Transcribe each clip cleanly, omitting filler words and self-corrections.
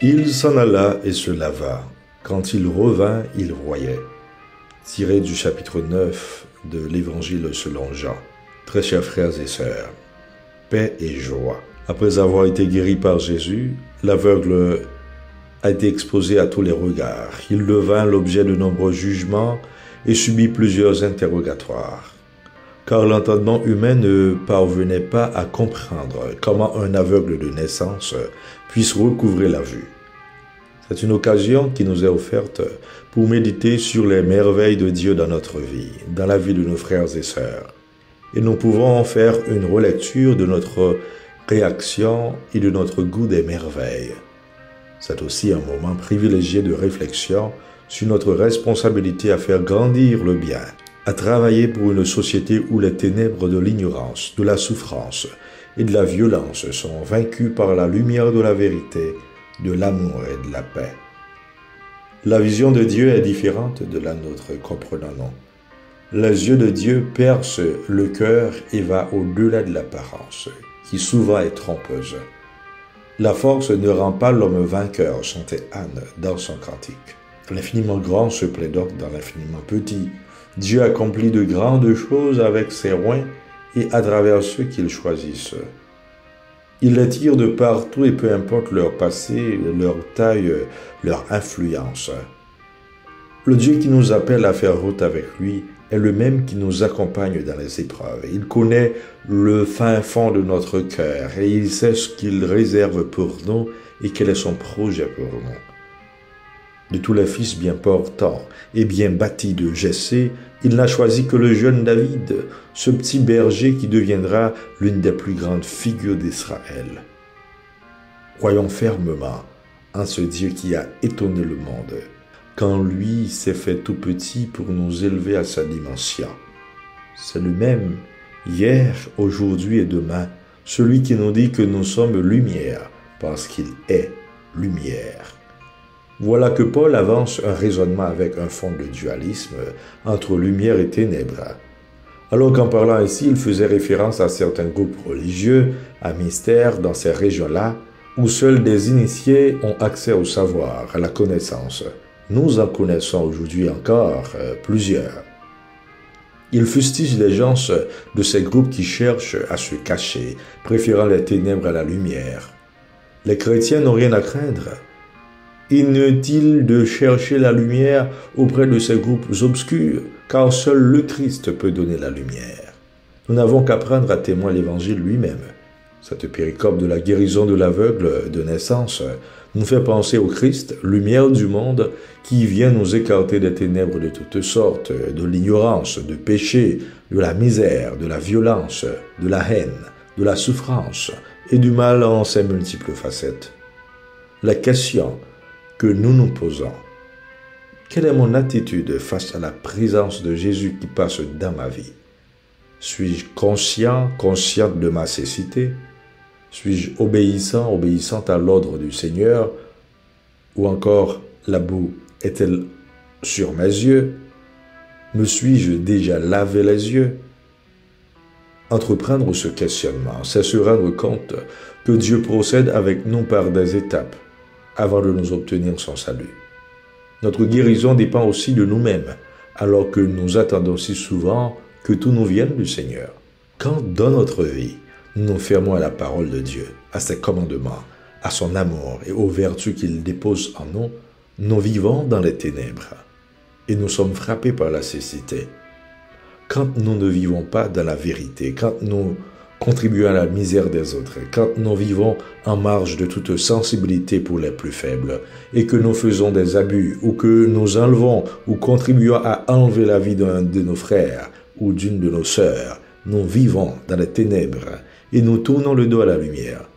Il s'en alla et se lava. Quand il revint, il voyait. Tiré du chapitre 9 de l'Évangile selon Jean. Très chers frères et sœurs, paix et joie. Après avoir été guéri par Jésus, l'aveugle a été exposé à tous les regards. Il devint l'objet de nombreux jugements et subit plusieurs interrogatoires. Car l'entendement humain ne parvenait pas à comprendre comment un aveugle de naissance puisse recouvrer la vue. C'est une occasion qui nous est offerte pour méditer sur les merveilles de Dieu dans notre vie, dans la vie de nos frères et sœurs. Et nous pouvons en faire une relecture de notre réaction et de notre goût des merveilles. C'est aussi un moment privilégié de réflexion sur notre responsabilité à faire grandir le bien, à travailler pour une société où les ténèbres de l'ignorance, de la souffrance et de la violence sont vaincues par la lumière de la vérité, de l'amour et de la paix. La vision de Dieu est différente de la nôtre, comprenons-nous. Les yeux de Dieu percent le cœur et va au-delà de l'apparence, qui souvent est trompeuse. La force ne rend pas l'homme vainqueur, chantait Anne dans son cantique. L'infiniment grand se plaît donc dans l'infiniment petit. Dieu accomplit de grandes choses avec ses oins et à travers ceux qu'il choisisse. Il les tire de partout et peu importe leur passé, leur taille, leur influence. Le Dieu qui nous appelle à faire route avec lui est le même qui nous accompagne dans les épreuves. Il connaît le fin fond de notre cœur et il sait ce qu'il réserve pour nous et quel est son projet pour nous. De tous les fils bien portants et bien bâtis de Jessé, il n'a choisi que le jeune David, ce petit berger qui deviendra l'une des plus grandes figures d'Israël. Croyons fermement en ce Dieu qui a étonné le monde, quand lui s'est fait tout petit pour nous élever à sa dimension. C'est le même, hier, aujourd'hui et demain, celui qui nous dit que nous sommes lumière, parce qu'il est lumière. Voilà que Paul avance un raisonnement avec un fond de dualisme entre lumière et ténèbres. Alors qu'en parlant ainsi, il faisait référence à certains groupes religieux, à mystères dans ces régions-là, où seuls des initiés ont accès au savoir, à la connaissance. Nous en connaissons aujourd'hui encore plusieurs. Il fustige les gens de ces groupes qui cherchent à se cacher, préférant les ténèbres à la lumière. Les chrétiens n'ont rien à craindre. Inutile de chercher la lumière auprès de ces groupes obscurs, car seul le Christ peut donner la lumière. Nous n'avons qu'à prendre à témoin l'Évangile lui-même. Cette péricope de la guérison de l'aveugle de naissance nous fait penser au Christ, lumière du monde, qui vient nous écarter des ténèbres de toutes sortes, de l'ignorance, du péché, de la misère, de la violence, de la haine, de la souffrance et du mal en ses multiples facettes. La question que nous nous posons: quelle est mon attitude face à la présence de Jésus qui passe dans ma vie? Suis-je consciente de ma cécité? Suis-je obéissante à l'ordre du Seigneur? Ou encore, la boue est-elle sur mes yeux? Me suis-je déjà lavé les yeux? Entreprendre ce questionnement, c'est se rendre compte que Dieu procède avec nous par des étapes avant de nous obtenir son salut. Notre guérison dépend aussi de nous-mêmes, alors que nous attendons si souvent que tout nous vienne du Seigneur. Quand dans notre vie, nous nous fermons à la parole de Dieu, à ses commandements, à son amour et aux vertus qu'il dépose en nous, nous vivons dans les ténèbres et nous sommes frappés par la cécité. Quand nous ne vivons pas dans la vérité, quand nous contribuons à la misère des autres, quand nous vivons en marge de toute sensibilité pour les plus faibles et que nous faisons des abus ou que nous enlevons ou contribuons à enlever la vie d'un de nos frères ou d'une de nos sœurs, nous vivons dans les ténèbres et nous tournons le dos à la lumière.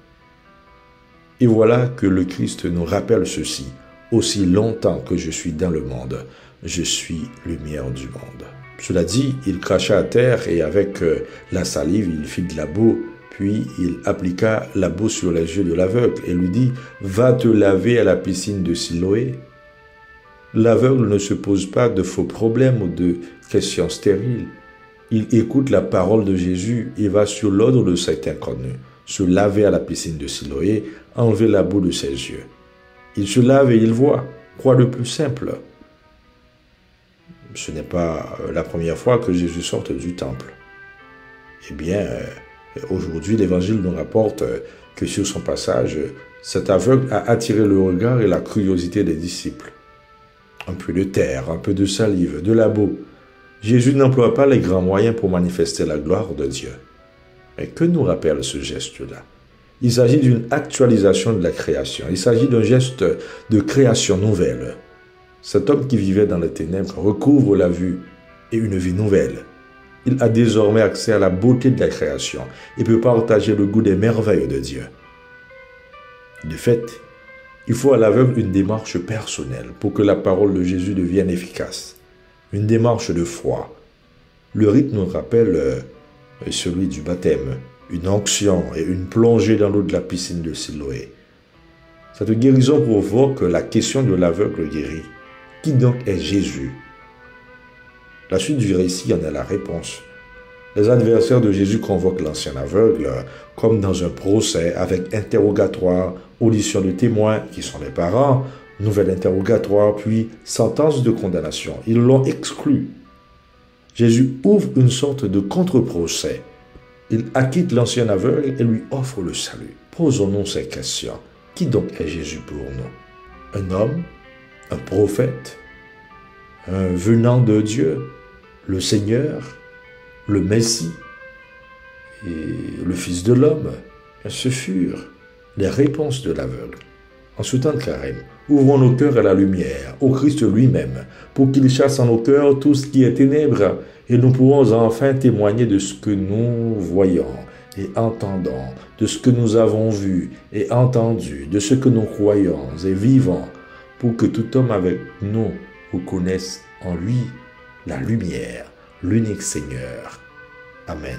Et voilà que le Christ nous rappelle ceci: aussi longtemps que je suis dans le monde, je suis lumière du monde. Cela dit, il cracha à terre et avec la salive, il fit de la boue, puis il appliqua la boue sur les yeux de l'aveugle et lui dit: va te laver à la piscine de Siloé. L'aveugle ne se pose pas de faux problèmes ou de questions stériles. Il écoute la parole de Jésus et va sur l'ordre de cet inconnu, se laver à la piscine de Siloé, enlever la boue de ses yeux. Il se lave et il voit. Quoi de plus simple? Ce n'est pas la première fois que Jésus sort du temple. Eh bien, aujourd'hui, l'Évangile nous rapporte que sur son passage, cet aveugle a attiré le regard et la curiosité des disciples. Un peu de terre, un peu de salive, de la boue. Jésus n'emploie pas les grands moyens pour manifester la gloire de Dieu. Mais que nous rappelle ce geste-là? Il s'agit d'une actualisation de la création. Il s'agit d'un geste de création nouvelle. Cet homme qui vivait dans les ténèbres recouvre la vue et une vie nouvelle. Il a désormais accès à la beauté de la création et peut partager le goût des merveilles de Dieu. De fait, il faut à l'aveugle une démarche personnelle pour que la parole de Jésus devienne efficace. Une démarche de foi. Le rite nous rappelle celui du baptême, une onction et une plongée dans l'eau de la piscine de Siloé. Cette guérison provoque la question de l'aveugle guéri. Qui donc est Jésus? La suite du récit en est la réponse. Les adversaires de Jésus convoquent l'ancien aveugle, comme dans un procès, avec interrogatoire, audition de témoins, qui sont les parents, nouvel interrogatoire, puis sentence de condamnation. Ils l'ont exclu. Jésus ouvre une sorte de contre-procès. Il acquitte l'ancien aveugle et lui offre le salut. Posons-nous ces questions. Qui donc est Jésus pour nous? Un homme? Un prophète? Un venant de Dieu? Le Seigneur? Le Messie? Et le Fils de l'homme? Ce furent les réponses de l'aveugle. En ce temps de carême, ouvrons nos cœurs à la lumière, au Christ lui-même, pour qu'il chasse en nos cœurs tout ce qui est ténèbres, et nous pourrons enfin témoigner de ce que nous voyons et entendons, de ce que nous avons vu et entendu, de ce que nous croyons et vivons, pour que tout homme avec nous reconnaisse en lui la lumière, l'unique Seigneur. Amen.